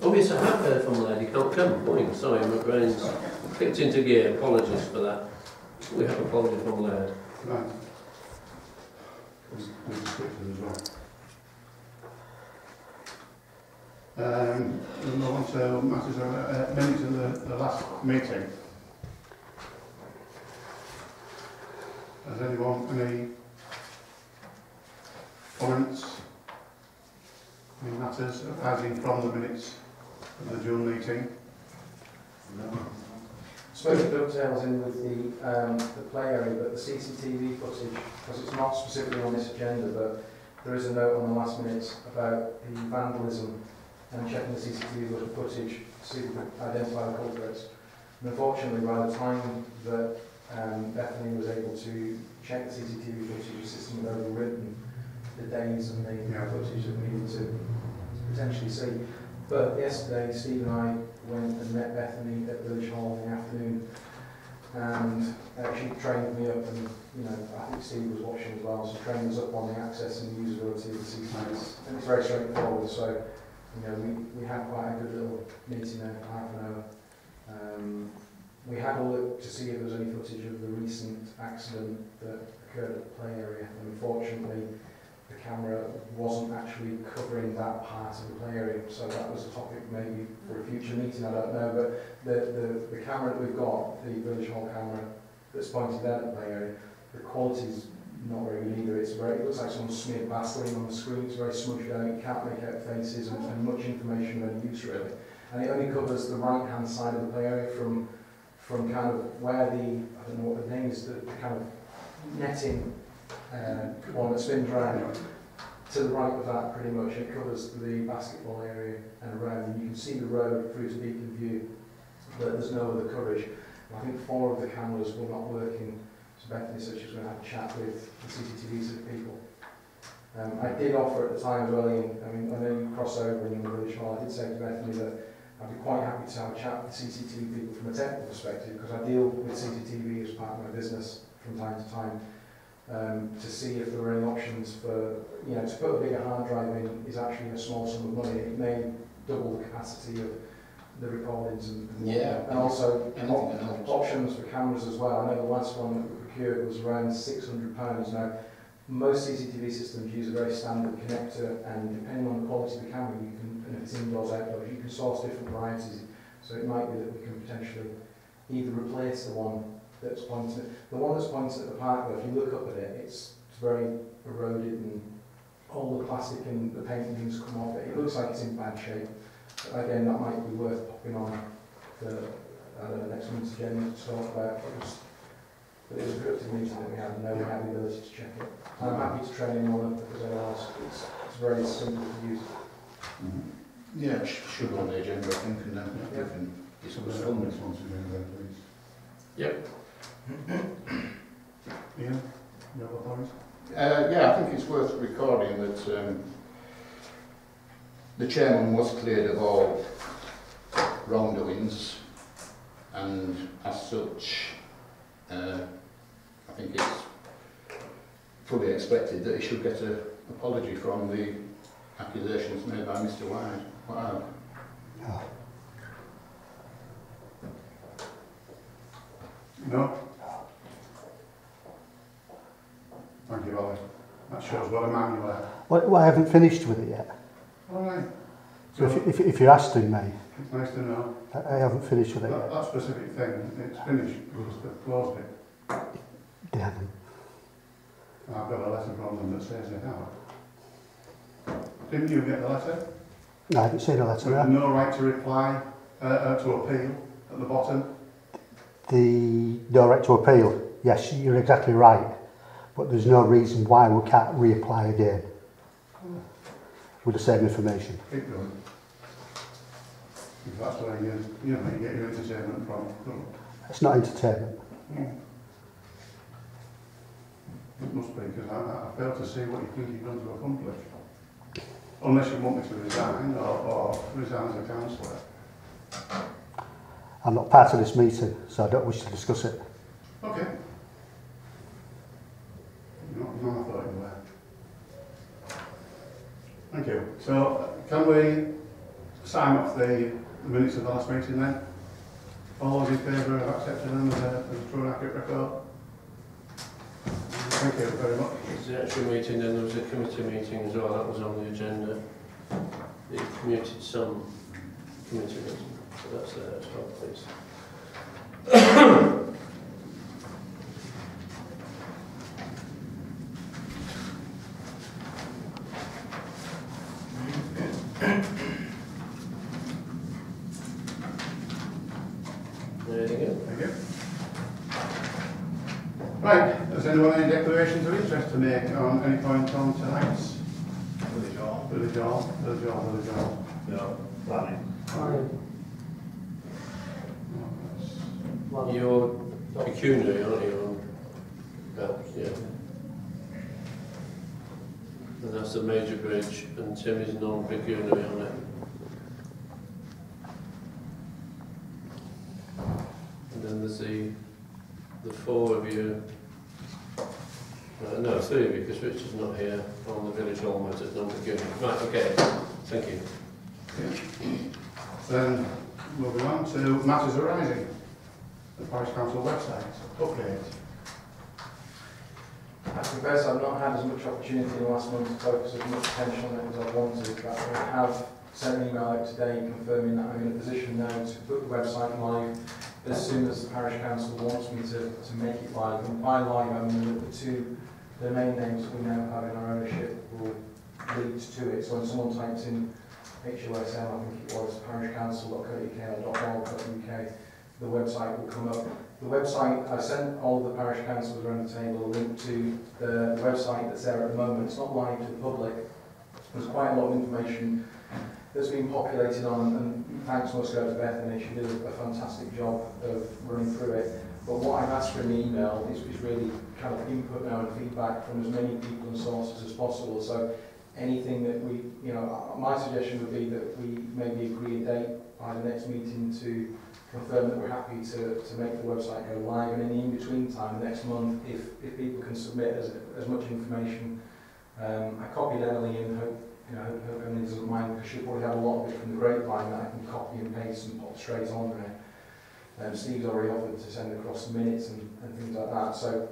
Oh yes, I have heard from the lady. Can't come. Morning. Sorry, my brain's kicked into gear. Apologies for that. We have apologies from the lady. Right. There's description as well. We'll move on to matters of minutes of the last meeting. Has anyone any comments? Any matters arising from the minutes of the June meeting? No. I suppose it dovetails in with the play area, but the CCTV footage, because it's not specifically on this agenda, but there is a note on the last minutes about the vandalism and checking the CCTV footage to see if we can identify the culprits. And unfortunately, by the time that Bethany was able to check the CCTV footage, the system had overwritten the days and the footage that we needed to potentially see. But yesterday, Steve and I went and met Bethany at Village Hall in the afternoon, and she trained me up, and I think Steve was watching as well, so trained us up on the access and usability of the CCTVs, and it's very straightforward. So, we had quite a good little meeting there for half an hour. We had a look to see if there was any footage of the recent accident that occurred at the play area, and unfortunately, the camera wasn't actually covering that part of the play area, so that was a topic maybe for a future meeting, I don't know, but the camera that we've got, the Village Hall camera that's pointed out at the play area, the quality's not very good either. It looks like someone smeared Vaseline on the screen, it's very smushed out, you can't make out faces and much information of any use really. And it only covers the right hand side of the play area from kind of where the, I don't know what the name is, the kind of netting one that spins around to the right of that pretty much. It covers the basketball area and around, and you can see the road through to Beacon View, but there's no other coverage. And I think 4 of the cameras were not working, so Bethany said she was going to have a chat with the CCTV people. I did offer at the time as well, Ian, I know you cross over in the Village Hall, I did say to Bethany that I'd be quite happy to have a chat with the CCTV people from a technical perspective, because I deal with CCTV as part of my business from time to time. To see if there were any options for, to put a bigger hard drive in is actually a small sum of money. It may double the capacity of the recordings and also options for cameras as well. I know the last one that we procured was around £600. Now, most CCTV systems use a very standard connector, and depending on the quality of the camera, you can, and if it's indoors, outdoors, you can source different varieties. So it might be that we can potentially either replace the one that's pointing at the park, though, if you look up at it, it's very eroded and all the plastic and the paint and things come off it. It looks like it's in bad shape. But again, that might be worth popping on the next month's agenda to talk about. But it was a productive meeting that we had, and now we have the ability to check it. I'm happy to train anyone up if there's anyone else. It's very simple to use. Yeah, it should be on the agenda, I think, and then we can discuss it. Please. Yep. Ian, you have a point? Yeah, I think it's worth recording that the chairman was cleared of all wrongdoings, and as such, I think it's fully expected that he should get an apology from the accusations made by Mr. White. Wow. Oh. No? Thank you, Ollie. That shows what a man you are. Well, I haven't finished with it yet. All right. So if you're asking me, It's nice to know. I haven't finished with it yet. That specific thing, it's finished, we just closed it. They haven't. I've got a letter from them that says they have. Didn't you get the letter? No, I haven't seen a letter. With no right to reply, to appeal at the bottom. The no right to appeal. Yes, you're exactly right. But there's no reason why we can't reapply again with the same information. Keep going. If that's where you get your entertainment from. It's not entertainment. It must be, because I fail to see what you think you're going to accomplish. Unless you want me to resign or resign as a councillor. I'm not part of this meeting, so I don't wish to discuss it. Okay. No, I thought you were. Thank you. So, can we sign off the minutes of the last meeting then. All those in favour of accepting them as a true and accurate record? Thank you very much. There's the actual meeting, then there was a committee meeting as well, that was on the agenda. They commuted some committee meeting, so that's there as well, please. Anything else? Thank you. Right, has anyone any declarations of interest to make on any point on tonight's? Village Hall. Village Hall, Village Hall, Village Hall. No, planning. You're pecuniary, aren't you? Yeah. And that's the major bridge, and Tim is non-pecuniary on it. And then there's the four of you, no, three of you, because Richard's not here on the Village Hall matters, non-pecuniary. Right, okay, thank you. Okay. Then moving on to matters arising. The Parish Council website update. I confess I've not had as much opportunity in the last month to focus as much attention on it as I wanted, but I have sent an email out today confirming that I'm in a position now to put the website live as soon as the Parish Council wants me to make it live. And by live I mean that the two domain names that we now have in our ownership will lead to it. So when someone types in HOSM, I think it was, parishcouncil.co.uk or .org.uk, the website will come up. The website, I sent all the parish councils around the table a link to the website that's there at the moment. It's not live to the public. There's quite a lot of information that's been populated on, and thanks must go to Bethany. She did a fantastic job of running through it. But what I've asked for in the email is really kind of input now and feedback from as many people and sources as possible. So anything that we, my suggestion would be that we maybe agree a date by the next meeting to confirm that we're happy to make the website go live, and in the in-between time, next month, if people can submit as much information. I copied Emily in, hope Emily doesn't mind, because she'll probably have a lot of it from the grapevine that I can copy and paste and pop straight on there. Steve's already offered to send across the minutes and things like that, so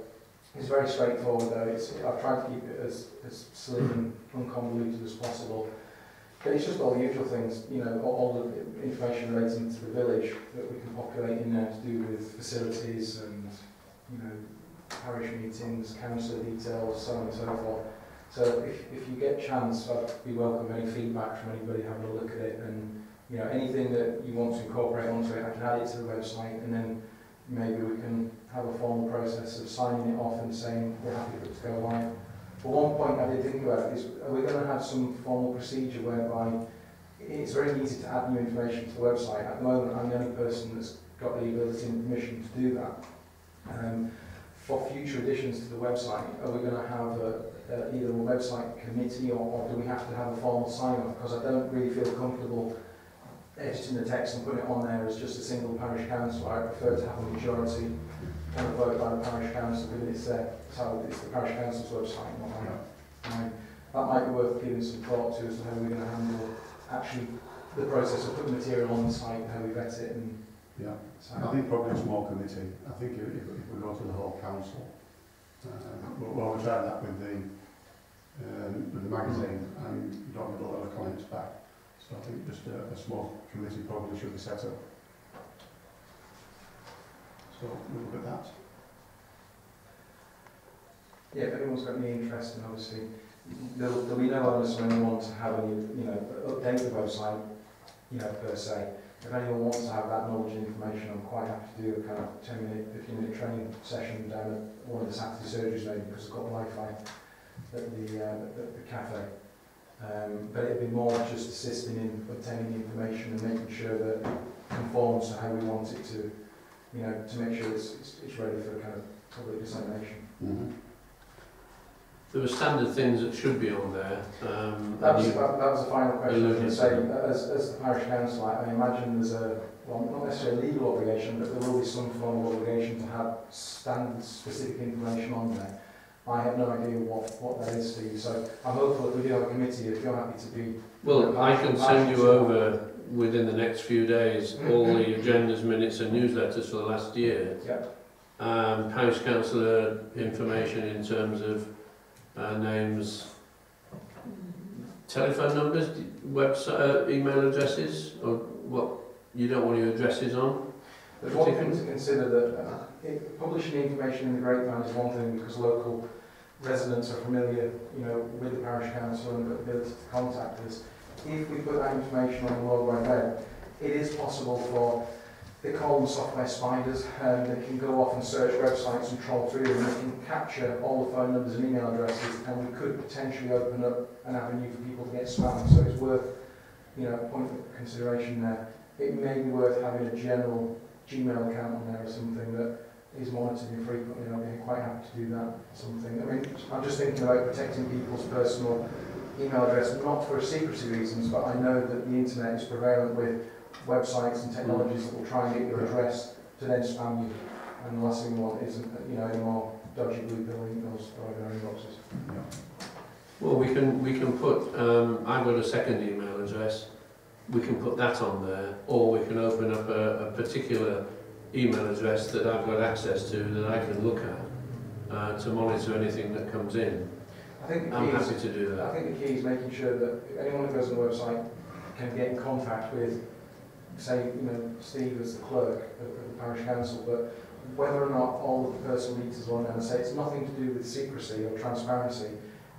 it's very straightforward though. I've tried to keep it as slick and unconvoluted as possible. But it's just all the usual things, all the information relating to the village that we can populate in there to do with facilities and, parish meetings, council details, so on and so forth. So if you get a chance, I'd be welcome any feedback from anybody having a look at it, and anything that you want to incorporate onto it, I can add it to the website, and then maybe we can have a formal process of signing it off and saying we're happy for it to go live. But one point I did think about is, are we going to have some formal procedure whereby it's very easy to add new information to the website? At the moment, I'm the only person that's got the ability and permission to do that. For future additions to the website, are we going to have either a website committee or do we have to have a formal sign-off? Because I don't really feel comfortable editing the text and putting it on there as just a single parish council. I prefer to have a majority kind of vote by the parish council, because it's the parish council's website, not mine. That might be worth giving some thought to as to how we're going to handle actually the process of putting material on the site, how we vet it. And yeah, so I think probably a small committee. I think if we go to the whole council, well, we tried that with the magazine, and you don't get a lot of comments back. So I think just a small committee probably should be set up. So we'll look at that. Yeah, if anyone's got any interest, and obviously there'll be no onus on anyone to have any, update the website, per se. If anyone wants to have that knowledge and information, I'm quite happy to do a kind of 10-minute, 15-minute training session down at one of the Saturday surgeries, maybe, because I've got Wi-Fi at the cafe. But it'd be more just assisting in obtaining the information and making sure that it conforms to how we want it to, to make sure it's ready for kind of public dissemination. Mm-hmm. There were standard things that should be on there. That was the final question. I was going to say, as the parish council, I imagine there's not necessarily a legal obligation, but there will be some form of obligation to have standard specific information on there. I have no idea what that is, Steve. So I'm hopeful if we do have a committee, if you're happy to be... Well, I can send you over within the next few days all the agendas, minutes and newsletters for the last year. Yep. Parish councillor information in terms of names, telephone numbers, website, email addresses, or what you don't want your addresses on. There's one thing to consider, that publishing information in the grapevine is one thing because local residents are familiar, you know, with the parish council and the ability to contact us. If we put that information on the World Wide Web, it is possible for, they call them software spiders, they can go off and search websites and troll through them, they can capture all the phone numbers and email addresses, and we could potentially open up an avenue for people to get spammed. So it's worth, you know, a point of consideration there. It may be worth having a general Gmail account on there or something that is monitored infrequently. I'd be quite happy to do that. Something. I mean, I'm just thinking about protecting people's personal email address, not for secrecy reasons, but I know that the internet is prevalent with websites and technologies that will try and get your address to then spam you. And the last thing we want isn't, you know, any more dodgy blue pill emails arriving in our inboxes. Well, we can put. I've got a second email address. We can put that on there, or we can open up a particular email address that I've got access to that I can look at to monitor anything that comes in. I think I'm happy to do that. I think the key is making sure that anyone who goes on the website can get in contact with, say, you know, Steve as the clerk of the parish council, but whether or not all of the personal details are on there, and say it's nothing to do with secrecy or transparency,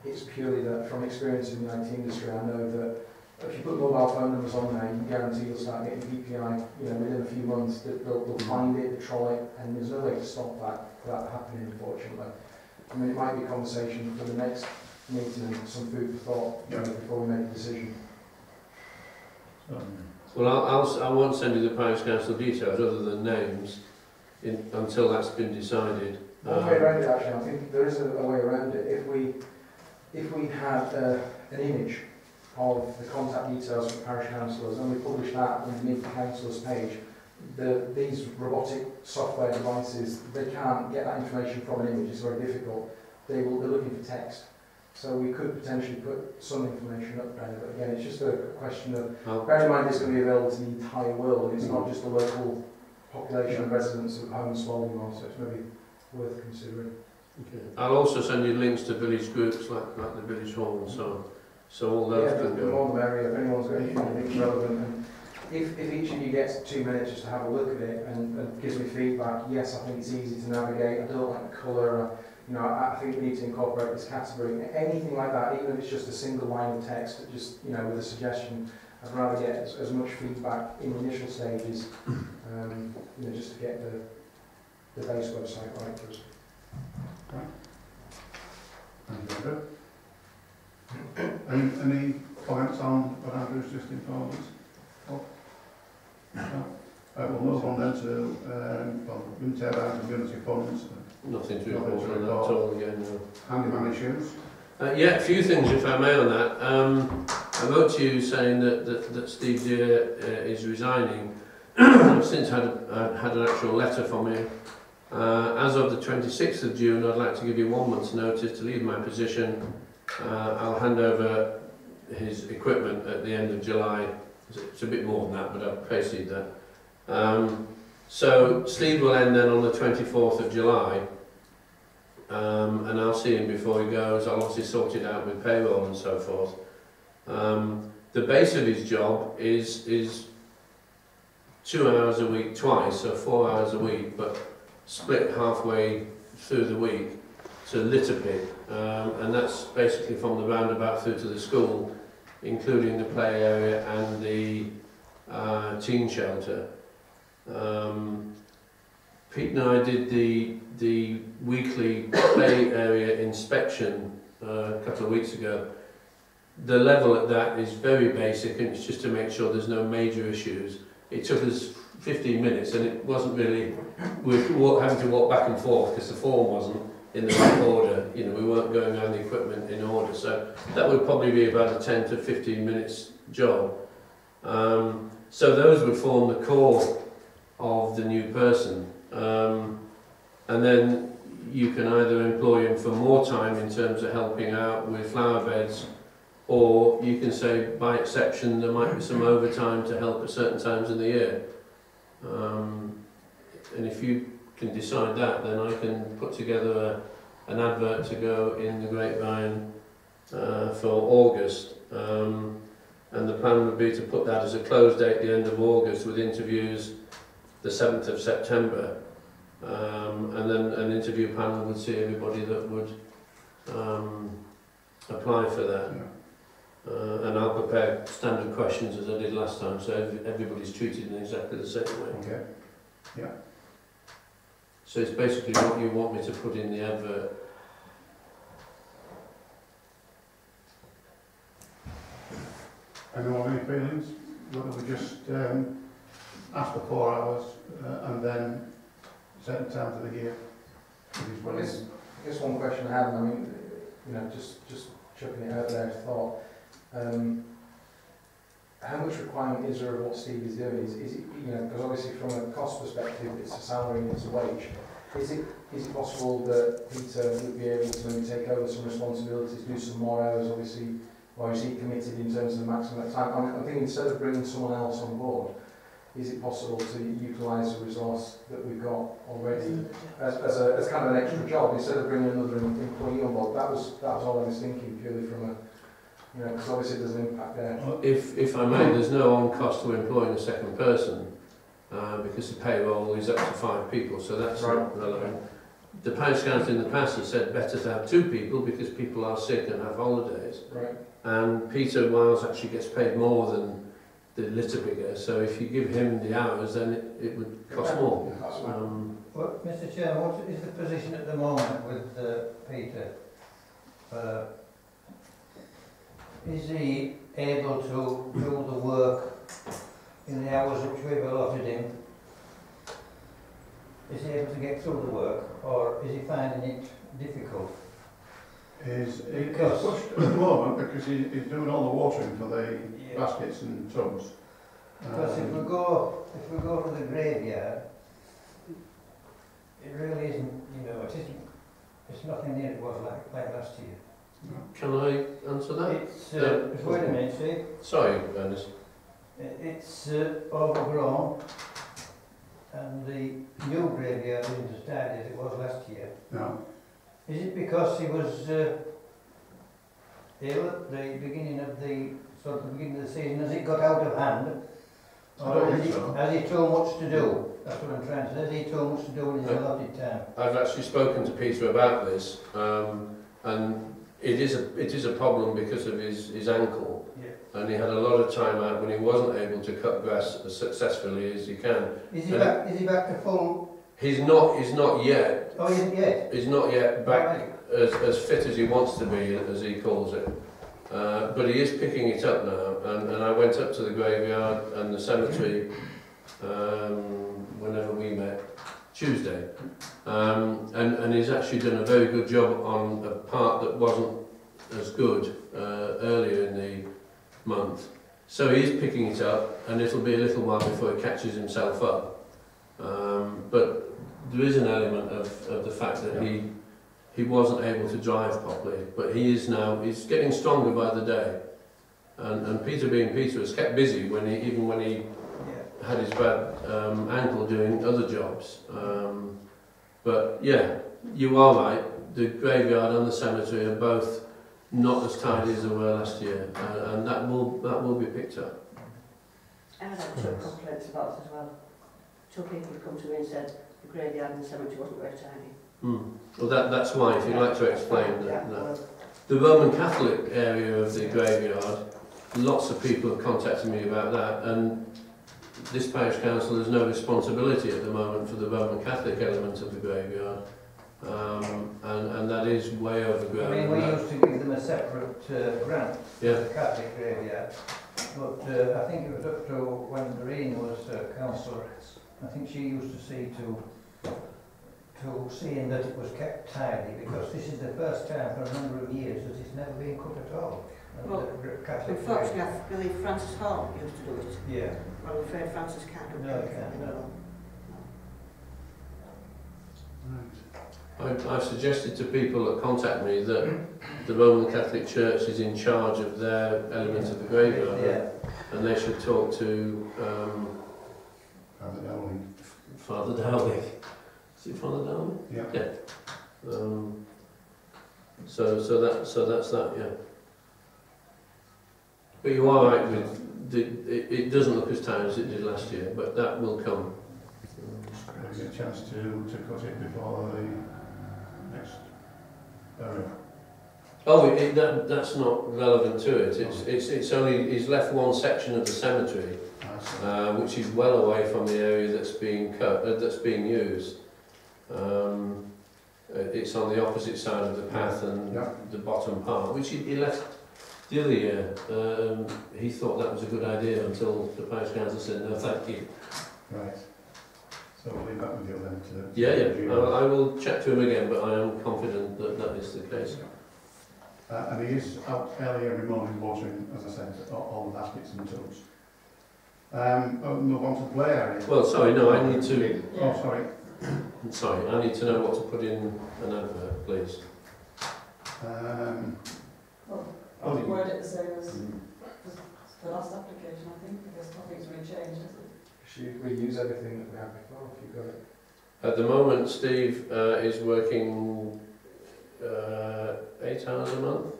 it's purely that from experience in the IT industry, I know that if you put mobile phone numbers on there, you guarantee you'll start getting PPI, you know, within a few months. They'll find it, they'll try it, and there's no way to stop that happening, unfortunately. I mean, it might be a conversation for the next meeting and some food for thought, you know, before we make a decision. Well, I won't send you the parish council details other than names until that's been decided. One way around it, actually, I think there is a way around it. If we had an image of the contact details for parish councillors and we publish that underneath the councillor's page, these robotic software devices, they can't get that information from an image, it's very difficult. They're looking for text. So we could potentially put some information up there, but again, it's just a question of, bear in mind it's going to be available to the entire world, it's not just the local population of residents of home and Swallowmore, so it's maybe worth considering. Okay. I'll also send you links to village groups like the village hall and so on. So all those can the go. more the merrier, if anyone's got anything you think relevant. And if each of you gets 2 minutes just to have a look at it and gives me feedback, yes, I think it's easy to navigate, I don't like the colour, you know, I think we need to incorporate this category. Anything like that, even if it's just a single line of text, that just, you know, with a suggestion, I'd rather get as much feedback in the initial stages, you know, just to get the base website right for us. Thank you. Any comments on what Andrew's just informed us? Oh. No. We'll move on then to wind turbine community funds. Nothing to report on that at all again. No. Handyman issues. Yeah, a few things if I may on that. I wrote to you saying that Steve Deere is resigning. I've since had an actual letter from him. As of the 26th of June, I'd like to give you 1 month's notice to leave my position. I'll hand over his equipment at the end of July. It's a bit more than that, but I've preceded that. So Steve will end then on the 24th of July, and I'll see him before he goes. I'll obviously sort it out with payroll and so forth. The base of his job is 2 hours a week twice, so 4 hours a week, but split halfway through the week to litter pit, and that's basically from the roundabout through to the school, including the play area and the teen shelter. Pete and I did the weekly play area inspection a couple of weeks ago. The level at that is very basic, and it's just to make sure there's no major issues. It took us 15 minutes, and it wasn't really, we were having to walk back and forth because the form wasn't in the right order. You know, we weren't going around the equipment in order, so that would probably be about a 10 to 15 minutes job. So those would form the core of the new person, and then you can either employ him for more time in terms of helping out with flower beds, or you can say by exception there might be some overtime to help at certain times in the year. And if you can decide that, then I can put together an advert to go in the Grapevine for August. And the plan would be to put that as a close date at the end of August with interviews the 7th of September. And then an interview panel would see everybody that would apply for that. And I'll prepare standard questions as I did last time, so everybody's treated in exactly the same way. Okay. Yeah. So it's basically what you want me to put in the advert. Anyone have any feelings? Whether we just ask for 4 hours and then certain times of the year? Well, I guess one question I had, I mean, you know, just chucking it out there as a thought. How much requirement is there of what Steve is doing? Is it, you know, because obviously from a cost perspective, it's a salary and it's a wage. Is it possible that Peter would be able to maybe take over some responsibilities, do some more hours, obviously, or is he committed in terms of the maximum time? I'm thinking instead of bringing someone else on board, is it possible to utilise the resource that we've got already as kind of an extra job instead of bringing another employee on board? That was all I was thinking, purely from a, you know, because obviously there's an impact there. If I may, there's no on cost to employing a second person because the payroll is up to 5 people, so that's not relevant. The Parish Council in the past has said better to have 2 people because people are sick and have holidays. Right. And Peter Wiles actually gets paid more than the litter bigger, so if you give him the hours, then it would cost more. Well, Mr. Chairman, what is the position at the moment with Peter? Is he able to do the work in the hours which we've allotted him? Is he able to get through the work, or is he finding it difficult? He's pushed at the moment because he's doing all the watering for the baskets and tubs. Because if we go to the graveyard, it really isn't, you know, it's nothing near it was like last year. Can I answer that? It's wait a minute, see. Sorry, Ernest. It's overgrown, and the new graveyard isn't as tidy as it was last year. No. Is it because he was ill at the beginning of the season? Has it got out of hand? Or has he too much to do? That's what I'm trying to say. Has he too much to do in his allotted time? I've actually spoken to Peter about this, and it is a problem because of his ankle. Yeah. And he had a lot of time out when he wasn't able to cut grass as successfully as he can. Is he back to full? He's not yet. Oh, he isn't yet? He's not yet back as fit as he wants to be, as he calls it. But he is picking it up now, and I went up to the graveyard and the cemetery whenever we met, Tuesday, and he's actually done a very good job on a part that wasn't as good earlier in the month. So he is picking it up, and it'll be a little while before he catches himself up. But there is an element of the fact that he wasn't able to drive properly, but he's getting stronger by the day. And Peter being Peter has kept busy even when he had his bad ankle doing other jobs. But yeah, you are right, the graveyard and the cemetery are both not as tidy as they were last year, and that will be picked up. I had 2 complaints about it as well. 2 people have come to me and said the graveyard and the cemetery wasn't very tidy. Well, that's why, if you'd like to explain that. The Roman Catholic area of the graveyard, lots of people have contacted me about that, and this parish council has no responsibility at the moment for the Roman Catholic element of the graveyard, and that is way overgrown. I mean, we used to give them a separate grant for the Catholic graveyard, but I think it was up to when Doreen was councillor. I think she used to see to seeing that it was kept tidy, because this is the first time for a number of years that it's never been cut at all. Well, unfortunately, I believe Francis Hall used to do it. Yeah. Well, I'm afraid Francis can't do it. No, he can't, no. I've suggested to people that contact me that the Roman Catholic Church is in charge of their element of the graveyard, and they should talk to Father Dowling. Father Dowling. Is it Father Dowling? Yeah. Yeah. So that's that. Yeah. But you are right with it doesn't look as tight as it did last year, but that will come. We'll get a chance to cut it before the next burial. Oh, that's not relevant to it. It's only he's left one section of the cemetery, which is well away from the area that's being cut, that's being used. It's on the opposite side of the path and the bottom part, which he left the other year. He thought that was a good idea until the parish council said no, thank you. Right. So we'll leave that with you then. Yeah. I will check to him again, but I am confident that that is the case. And he is out early every morning watering, as I said, all the baskets and tubs. I'll move on to the play area. Well, sorry, no, I need to. Oh, sorry. Sorry, I need to know what to put in an advert, please. I'll word it the same as the last application, I think, because nothing's really changed, has it? Should we use everything that we had before, if you've got it? At the moment, Steve is working 8 hours a month,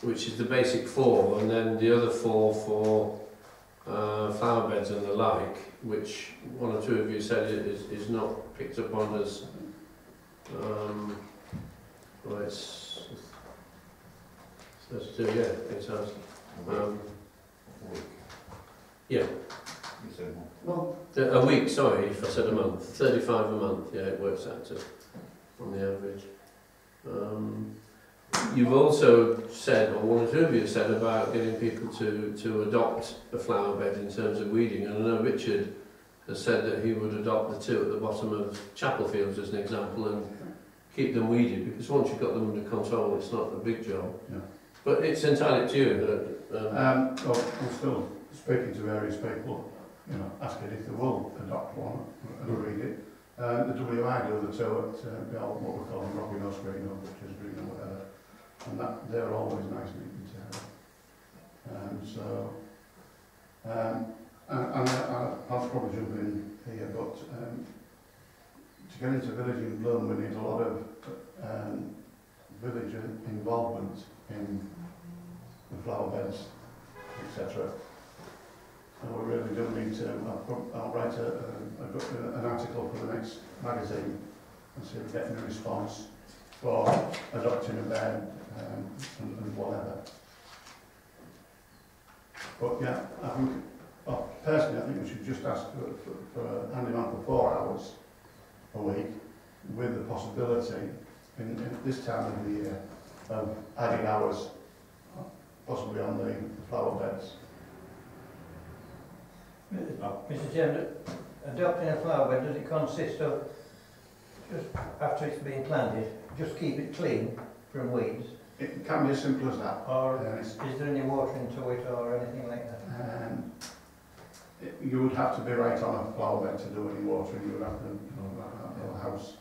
which is the basic 4, and then the other 4 for flower beds and the like, which one or two of you said is not picked up on as well, it's 32, yeah, 8 hours. Yeah. Well, A week, sorry, if I said a month. 35 a month, yeah, it works out to, on the average. You've also said, or one or two of you said, about getting people to adopt a flower bed in terms of weeding, and I know Richard has said that he would adopt the 2 at the bottom of chapel fields as an example and keep them weeded, because once you've got them under control, it's not a big job. Yeah. But it's entirely to you. Well, I'm still speaking to various people, asking if they will adopt one and read it. The WI do the 2 at what we call them Rocky Nose Green or Butcher's Green or whatever, and that they're always nice and neat and I'll probably jump in here, but to get into Village in Bloom, we need a lot of village involvement in the flower beds, etc. So we really do need to. I'll write an article for the next magazine and see if we're getting a response for adopting a bed and whatever. But yeah, I think, personally, I think we should just ask for a handyman for 4 hours a week, with the possibility in this time of the year of adding hours, possibly on the flower beds. Mr. Chairman, adopting a flower bed, does it consist of, just after it's been planted, just keep it clean from weeds? It can be as simple as that. Or is there any watering to it or anything like that? You would have to be right on a flower bed to do any watering. You would have to, have a house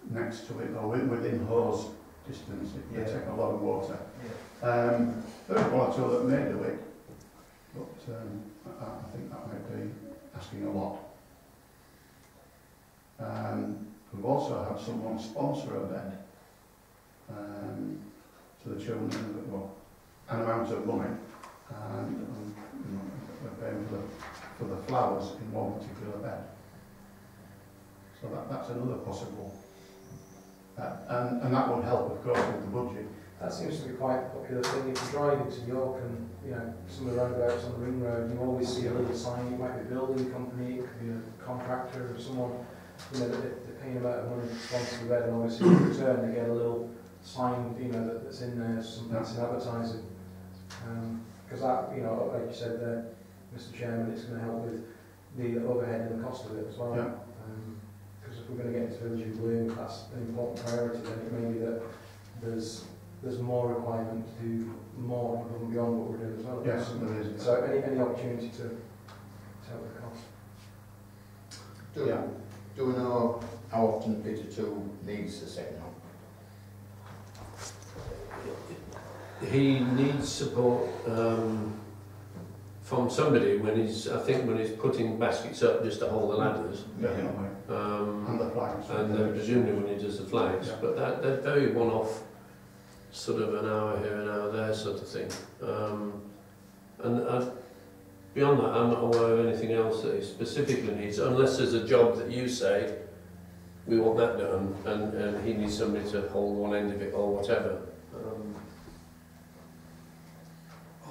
next to it or within hose distance. It would take a lot of water. Yeah. There are one or two that may do it, but I think that might be asking a lot. We've also had someone sponsor a bed to the tune of an amount of money, and we're paying for the flowers in one particular bed. So that's another possible, and that would help, of course, with the budget. That seems to be quite a popular thing. If you drive into York and some of the roundabouts on the ring road, you always see a little sign. It might be a building company, it could be a contractor or someone. They're paying a amount of money to sponsor the bed, and obviously in return they get a little sign, that's in there, some fancy advertising. Because that, like you said there, Mr. Chairman, it's going to help with the overhead and the cost of it as well. Because if we're going to get into Village in Bloom, that's an important priority. Then it may be that there's more requirement to do more above and beyond what we're doing as well. Yes, there is. So any opportunity to help the cost. Do we know how often Peter 2 needs a second home? He needs support from somebody when he's, I think, when he's putting baskets up just to hold the ladders. Definitely. And the flags. And then presumably when he does the flags. Yeah. But they're very one-off, sort of an hour here, an hour there sort of thing. Beyond that, I'm not aware of anything else that he specifically needs, unless there's a job that you say, we want that done, and he needs somebody to hold one end of it or whatever.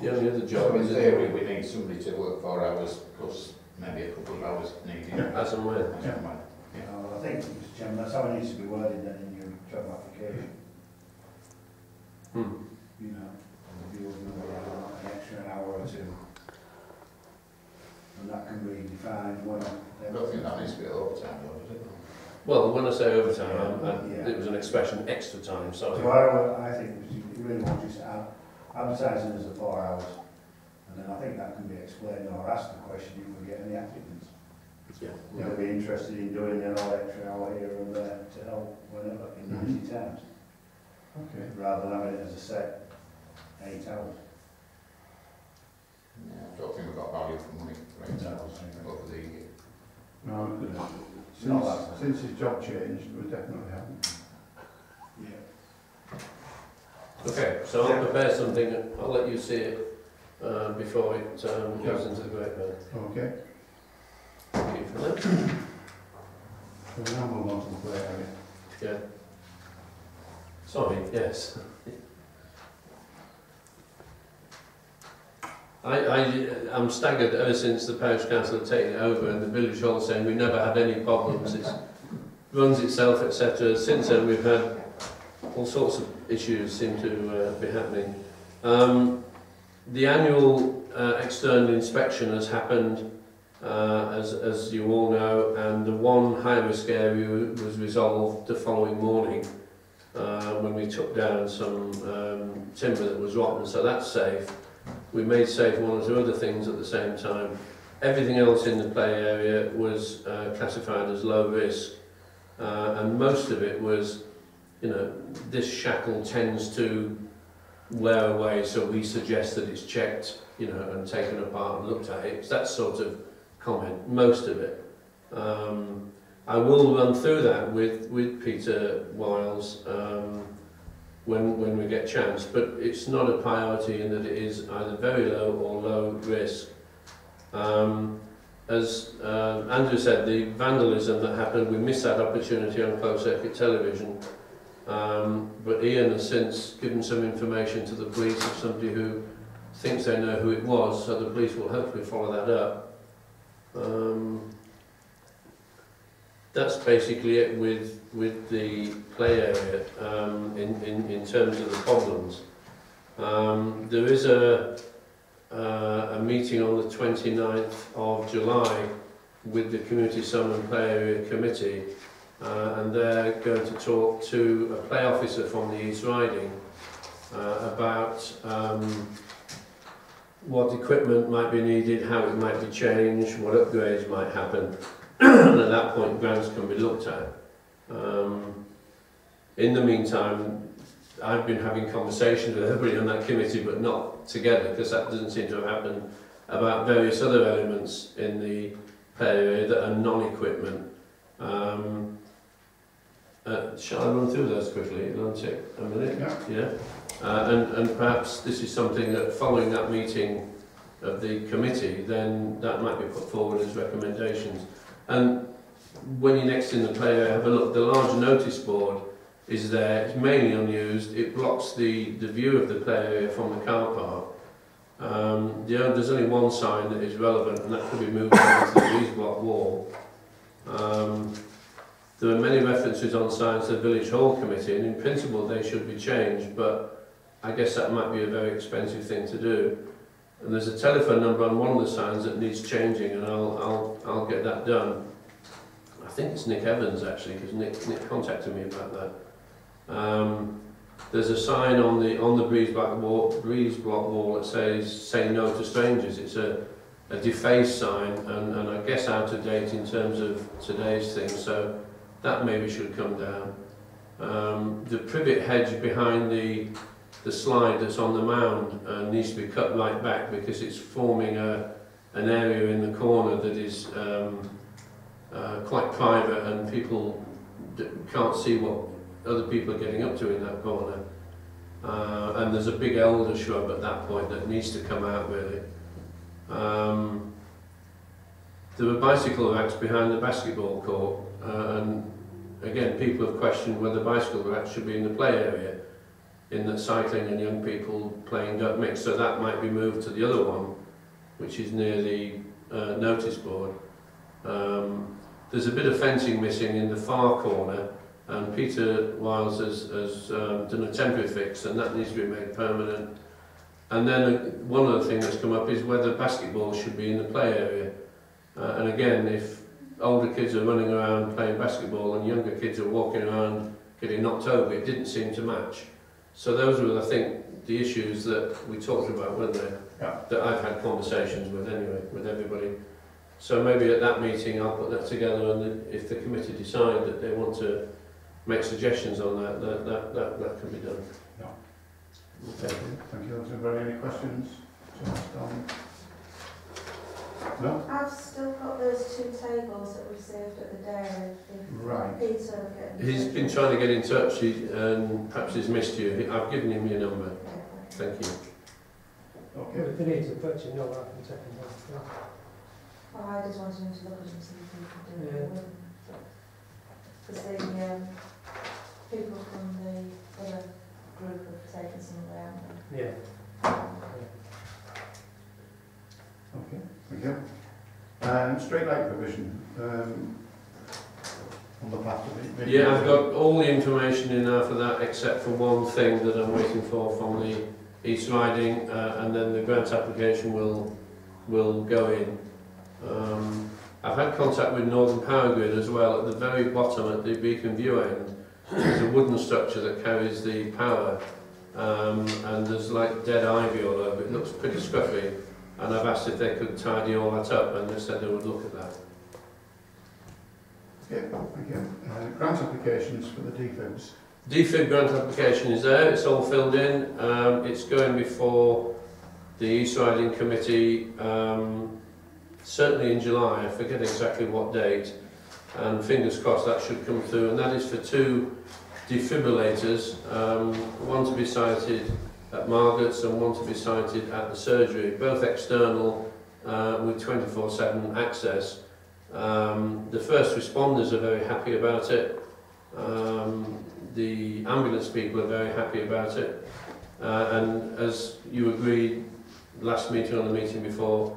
The only other job So in is theory, we need somebody to work 4 hours plus maybe a couple of hours needed. as and when. As and when. I think, Mr Chairman, that's how it needs to be worded then in your job application. You know, if you're an extra an hour or two. And that can be defined when... I don't think that needs to be overtime, though, does it? Well, when I say overtime, Yeah. it was an expression extra time, sorry. So I think you really want you to advertising as the 4 hours, and then I think that can be explained or asked the question if we get any applicants. Yeah. They'll be interested in doing an extra hour here and there to help whenever in 90 times, Okay. rather than having it as a set 8 hours. Yeah, I don't think we've got value for money for 8 hours over the year. No, Not that. since his job changed, we definitely haven't. Yeah. Okay, so I'll prepare something, I'll let you see it before it goes into the grapevine. Okay. Thank you for that. So we'll now move on to the play area. Yeah. Sorry, yes. I'm staggered ever since the parish council have taken it over and the village hall saying we never had any problems, it runs itself, etc. Since then we've had all sorts of issues seem to be happening. The annual external inspection has happened, as you all know, and the one high-risk area was resolved the following morning when we took down some timber that was rotten, so that's safe. We made safe 1 or 2 other things at the same time. Everything else in the play area was classified as low risk, and most of it was, you know, this shackle tends to wear away, so we suggest that it's checked, you know, and taken apart and looked at. It's that sort of comment, most of it. I will run through that with Peter Wiles when we get a chance, but it's not a priority in that it is either very low or low risk. As Andrew said, the vandalism that happened, we missed that opportunity on closed circuit television. But Ian has since given some information to the police of somebody who thinks they know who it was, so the police will hopefully follow that up. That's basically it with the play area in terms of the problems. There is a meeting on the 29th of July with the Community Sum and Play Area Committee, and they're going to talk to a play officer from the East Riding about what equipment might be needed, how it might be changed, what upgrades might happen, and at that point grants can be looked at. In the meantime, I've been having conversations with everybody on that committee, but not together, because that doesn't seem to have happened, about various other elements in the play area that are non-equipment. Shall I run through those quickly? It'll take a minute. Yeah. And perhaps this is something that, following that meeting of the committee, then that might be put forward as recommendations. And when you're next in the play area, have a look. The large notice board is there. It's mainly unused. It blocks the view of the play area from the car park. There's only one sign that is relevant, and that could be moved over to the breeze block wall. There are many references on signs to the Village Hall Committee, and in principle they should be changed, but I guess that might be a very expensive thing to do. And there's a telephone number on one of the signs that needs changing, and I'll get that done. I think it's Nick Evans actually, because Nick contacted me about that. There's a sign on the breeze block wall that says "Say no to strangers." It's a defaced sign and I guess out of date in terms of today's thing, so that maybe should come down. The privet hedge behind the slide that's on the mound needs to be cut right back because it's forming an area in the corner that is quite private and people can't see what other people are getting up to in that corner. And there's a big elder shrub at that point that needs to come out really. There were bicycle racks behind the basketball court, and again people have questioned whether bicycle racks should be in the play area, in that cycling and young people playing don't mix, so that might be moved to the other one, which is near the notice board. There's a bit of fencing missing in the far corner, and Peter Wiles has done a temporary fix, and that needs to be made permanent. And then one other thing that's come up is whether basketball should be in the play area. And again, if older kids are running around playing basketball and younger kids are walking around getting knocked over, it didn't seem to match. So those were, I think, the issues that we talked about, weren't they? Yeah. That I've had conversations with anyway, with everybody. So maybe at that meeting I'll put that together, and if the committee decide that they want to make suggestions on that can be done. Yeah. Okay. Thank you. Has anybody any questions? No? I've still got those 2 tables that we've saved at the dairy. Right. Peter He's been trying to get in touch and perhaps he's missed you. I've given him your number. Thank you. Okay. If they need to put you know, I can take them off. Well, I just wanted him to look at them and see if he could do it. Because the people from the other group have taken some around. Yeah. Okay, thank you. Street light provision on the path to be. Yeah, I've got all the information in now for that except for one thing that I'm waiting for from the East Riding, and then the grant application will go in. I've had contact with Northern Power Grid as well. At the very bottom at the Beacon View end, there's a wooden structure that carries the power, and there's like dead ivy all over. It looks pretty scruffy, and I've asked if they could tidy all that up, and they said they would look at that. Okay, thank you. Grant applications for the DFIBs. DFIB grant application is there, it's all filled in. It's going before the East Riding Committee, certainly in July, I forget exactly what date, and fingers crossed that should come through, and that is for 2 defibrillators, one to be sited at Margaret's and one to be sited at the surgery, both external with 24/7 access. The first responders are very happy about it, the ambulance people are very happy about it, and as you agreed last meeting on the meeting before,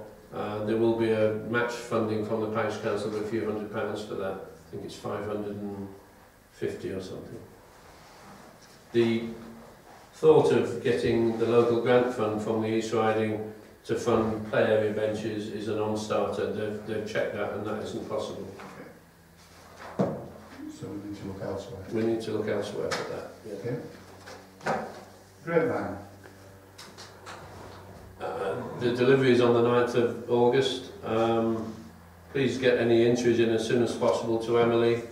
there will be a match funding from the Parish Council of a few £100 for that. I think it's 550 or something. The thought of getting the local grant fund from the East Riding to fund play area benches is a non-starter. They've checked that and that isn't possible. So we need to look elsewhere. We need to look elsewhere for that. Yeah. Okay. Grapevine. The delivery is on the 9th of August. Please get any entries in as soon as possible to Emily,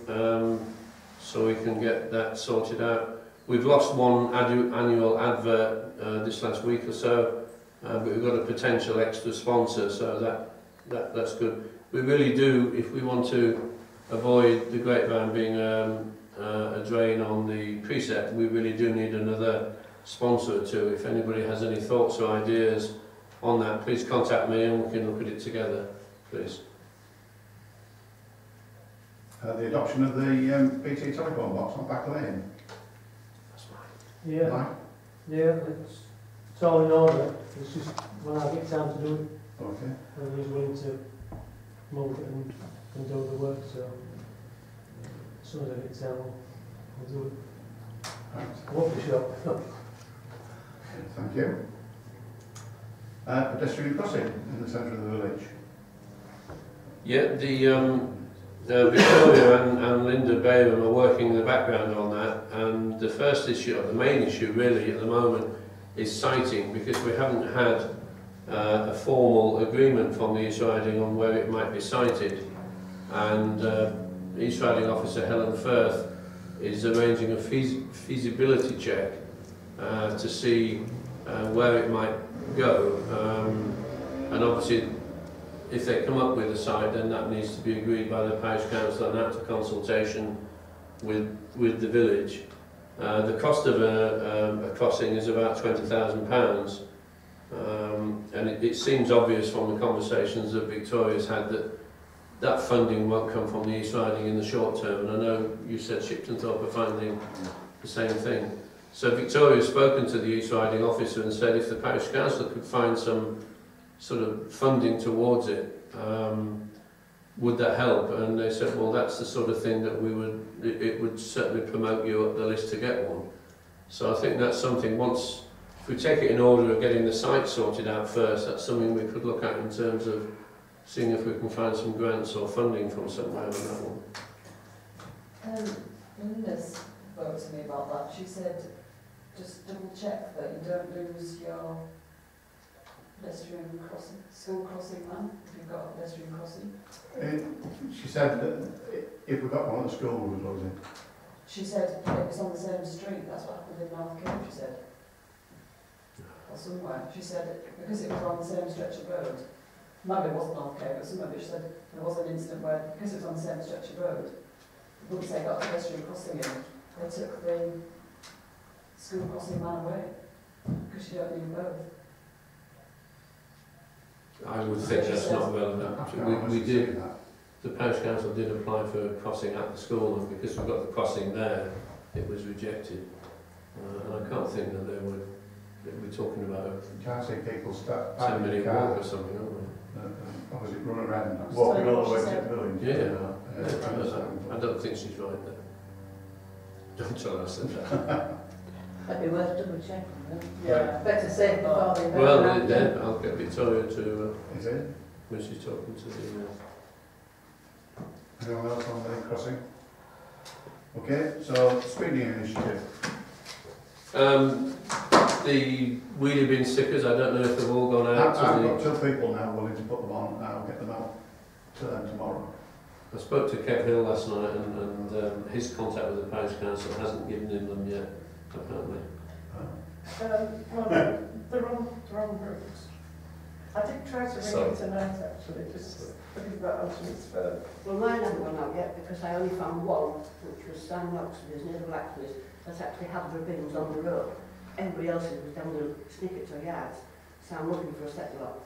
so we can get that sorted out. We've lost one annual advert this last week or so, but we've got a potential extra sponsor, so that's good. We really do, if we want to avoid the grapevine being a drain on the precept, we really do need another sponsor or 2. If anybody has any thoughts or ideas on that, please contact me and we can look at it together, please. The adoption of the BT telephone box on Back Lane. That's fine. Yeah. Right. Yeah, it's all in order. It's just when I get time to do it, Okay. and he's willing to move it and do the work, so as soon as I get time, I'll do it. Right. I won't be short. Thank you. Pedestrian crossing in the centre of the village. Yeah, the Victoria and Linda Bayham are working in the background on that, and the first issue, or the main issue really at the moment, is sighting, because we haven't had a formal agreement from the East Riding on where it might be sited, and East Riding Officer Helen Firth is arranging a feasibility check to see where it might go, and obviously if they come up with a site, then that needs to be agreed by the parish council and after consultation with the village. The cost of a crossing is about £20,000, and it seems obvious from the conversations that Victoria's had that funding won't come from the East Riding in the short term, and I know you said Shipton Thorpe are finding the same thing. So Victoria's spoken to the East Riding officer and said if the parish council could find some sort of funding towards it, would that help? And they said, well, that's the sort of thing that it would certainly promote you up the list to get one. So I think that's something, once, if we take it in order of getting the site sorted out first, that's something we could look at in terms of seeing if we can find some grants or funding from somewhere on that one. Linda's spoke to me about that. She said, just double check that you don't lose your pedestrian crossing, school crossing man, if you've got a pedestrian crossing. She said that if we got one at the school, we would lose it. She said it was on the same street, that's what happened in North Cape, she said. Or somewhere. She said because it was on the same stretch of road, maybe it wasn't North Cape, but somewhere, but she said there was an incident where, because it was on the same stretch of road, once they got a pedestrian crossing in, they took the school crossing man away, because you don't need both. I would think that's not relevant. We did, the parish council did apply for a crossing at the school, and because we've got the crossing there, it was rejected. And I can't think that we're talking about You can't see people start 10-minute walk or something, aren't we? Or is it run around, walking all the way to the village? Yeah, I don't think she's right there. Don't tell her I said that. That'd be worth double checking, wouldn't it? Yeah. Better safe than sorry. Well, yeah, I'll get Victoria to, Is it? when she's talking to the... Anyone else on the crossing? Okay, so screening initiative. The wheelie bin stickers, I don't know if they've all gone out. I've got 2 people now willing to put them on, and I'll get them out to them tomorrow. I spoke to Kev Hill last night, and his contact with the parish council hasn't given him them yet, apparently. Well, they're on route. I did try to ring it tonight, actually, just putting that onto his phone. Well, mine haven't gone out yet because I only found one, which was Stan Oxford's near the Blackford, that actually had the bins on the road. Everybody else was down the snicket to yards, so I'm looking for a set lot.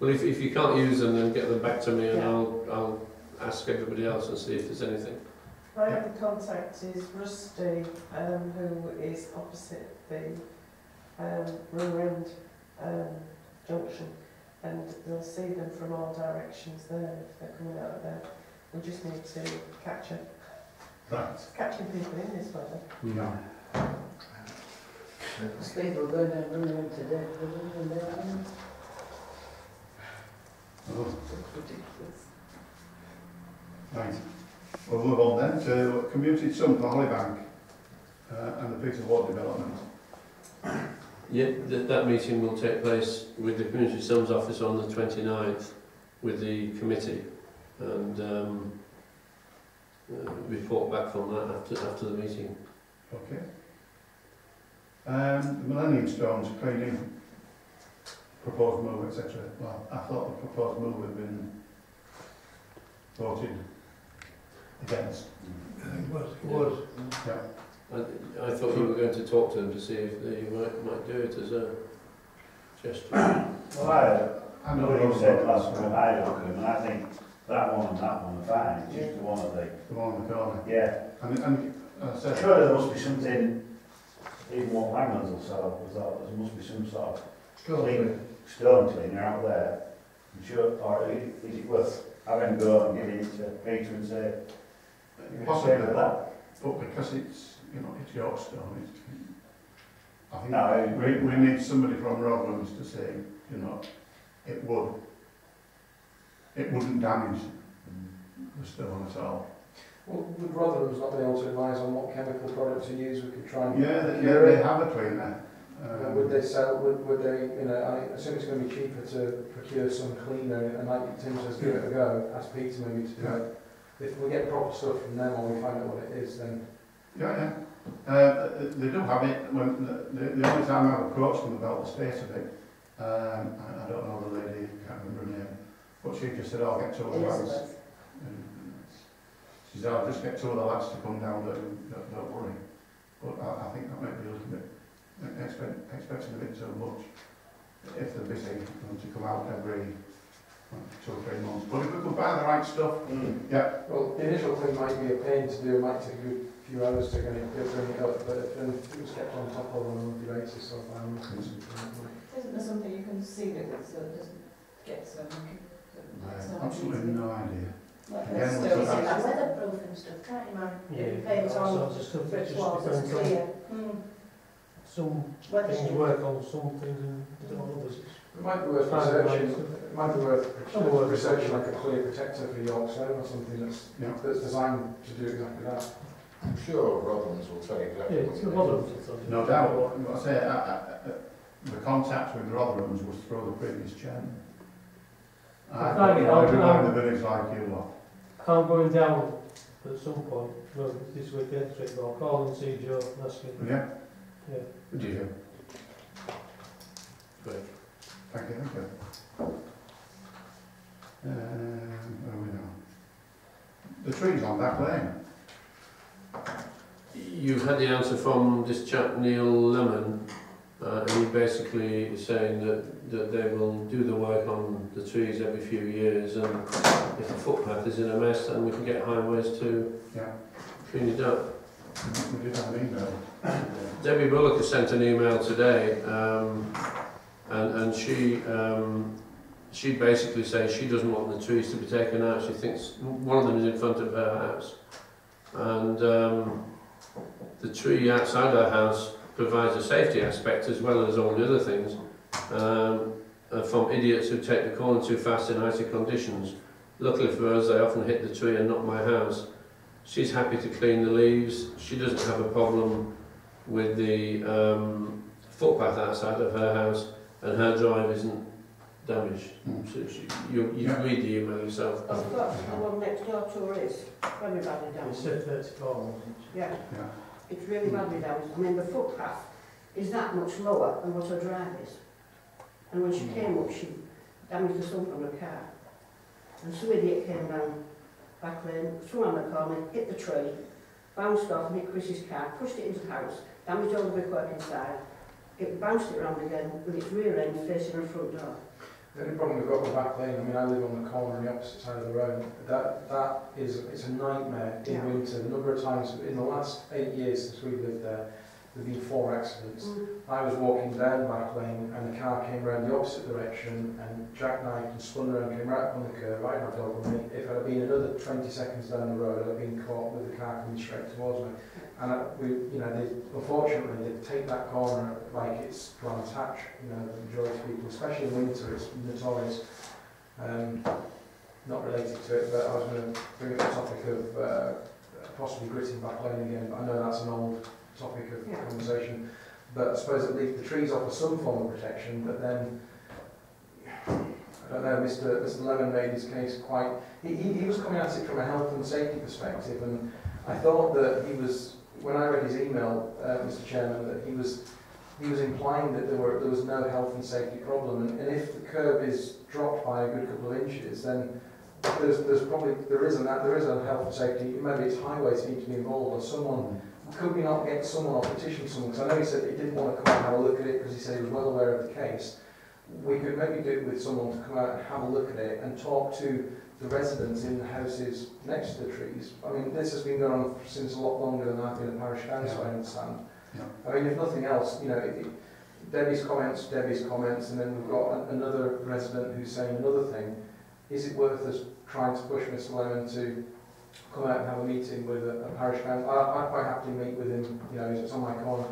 Well, if you can't use them, then get them back to me, and I'll ask everybody else and see if there's anything. My other contact is Rusty, who is opposite the River End junction, and they'll see them from all directions there if they're coming out of there. We just need to capture. Right. Catching people in this weather. Yeah. Steve will go down River End today, Oh. Right. We'll move on then to community sum for Hollybank and the Peter Ward development. Yeah, that meeting will take place with the Community Sums Office on the 29th with the committee, and report back from that after the meeting. Okay. The Millennium Stones cleaning, proposed move, etc. Well, I thought the proposed move had been voted against. It was. Yeah. I thought you were going to talk to them to see if they might do it as a gesture. Well, I know what you said last time, I look at them, and I think that one and that one are fine, it's just the one of the... The one on the corner. Yeah. And I said... Surely there must be something, even what Magnus will sell, was that there must be some sort of stone cleaner out there. I'm sure, or is it worth having a go and giving it to Peter and say, possibly with that? But because it's, you know, it's Yorkstone, I think no, we need somebody from Rodlands to say, you know, it wouldn't damage the stone at all. Well, would Rotherham's not be able to advise on what chemical product to use? We could try and... Yeah, they have a cleaner. Would they sell? Would they? You know, I assume it's going to be cheaper to procure some cleaner, and like Tim says, give it a go. Ask Peter maybe to do it. If we get proper stuff from them, or we find out what it is, then they do have it. When the only time I've approached them about the space of it, I don't know the lady, can't remember her name, but she just said, "I'll get two of the lads." She said, "I'll just get two of the lads to come down. Don't worry." But I think that might be a little bit expecting a bit too much. If they're busy, to come out every 2 or 3 months. But if we could buy the right stuff, yeah. Well, the initial thing might be a pain to do. It might take a few hours to bring it up, but if it was kept on top of on a monthly basis, so I'm looking at something. Isn't there something you can see with it so it doesn't get so mucky? Absolutely no idea. Like Again, those we'll stones, Like weatherproof and stuff, can't you, man? Yeah, Paint all on, sorts of stuff. It brick just walls, it's depends on clear. some Weather things shield. work on some things and on others. It might be worth Fine, researching. right. It might be worth Some work. researching like a clear protector for York stone or something that's designed to do exactly that. I'm sure Rotherham's will tell you exactly Yeah, what it's it a is. lot of No doubt. I say, the contact with Rotherham's was through the previous chairman. I remind the village like you lot. I'm going down at some point, well, this weekend, so I'll call and see Joe and ask him. Yeah? Yeah. Would you? Great. Thank you, thank you. Where are we now? The trees on Back Lane. You've had the answer from this chap Neil Lemon, and he basically is saying that they will do the work on the trees every few years, and if the footpath is in a mess, then we can get highways to clean it up. We did have an email. Debbie Bullock has sent an email today, and she basically says she doesn't want the trees to be taken out. She thinks one of them is in front of her house, and the tree outside her house provides a safety aspect as well as all the other things, from idiots who take the corner too fast in icy conditions. Luckily for us, they often hit the tree and not my house. She's happy to clean the leaves. She doesn't have a problem with the footpath outside of her house, and her drive isn't damaged. So you read the email yourself. Of course, the one next door to her is very badly It's damaged. said 34, wasn't it? Yeah, it's really badly damaged. I mean, the footpath is that much lower than what her drive is. And when she came up, she damaged the sump on her car. And some idiot came down Back Lane, swung on the corner, hit the tree, bounced off and hit Chris's car, pushed it into the house, damaged all the brickwork inside. It bounced it round again with its rear end facing her front door. The only problem we've got with Back Lane, I mean, I live on the corner on the opposite side of the road. It's a nightmare in winter. The number of times in the last 8 years since we've lived there, there have been 4 accidents. I was walking down Back Lane and the car came around the opposite direction and jackknifed and spun around, came right up on the curb. I had my dog with me. If it had been another 20 seconds down the road, I'd have been caught with the car coming straight towards me. And unfortunately, they take that corner like it's Brands Hatch. The majority of people, especially in winter, it's notorious. Not related to it, but I was going to bring up the topic of possibly gritting Back Lane again. But I know that's an old topic of conversation. But I suppose at least the trees offer some form of protection. But then, I don't know, Mr. Lemon made his case quite. He was coming at it from a health and safety perspective, and I thought that he was. When I read his email, Mr. Chairman, that he was implying that there was no health and safety problem, and if the curb is dropped by a good couple of inches, then there is a health and safety. Maybe it's highways need to be involved, or someone. Could we not get someone or petition someone? Because I know he said he didn't want to come out and have a look at it because he said he was well aware of the case. We could maybe do it with someone to come out and have a look at it and talk to the residents in the houses next to the trees. I mean, this has been going on since a lot longer than I've been a parish council, I understand. I mean, if nothing else, Debbie's comments, and then we've got another resident who's saying another thing. Is it worth us trying to push Mr. Lemon to come out and have a meeting with a parish council? I'd quite happily meet with him, it's on my corner.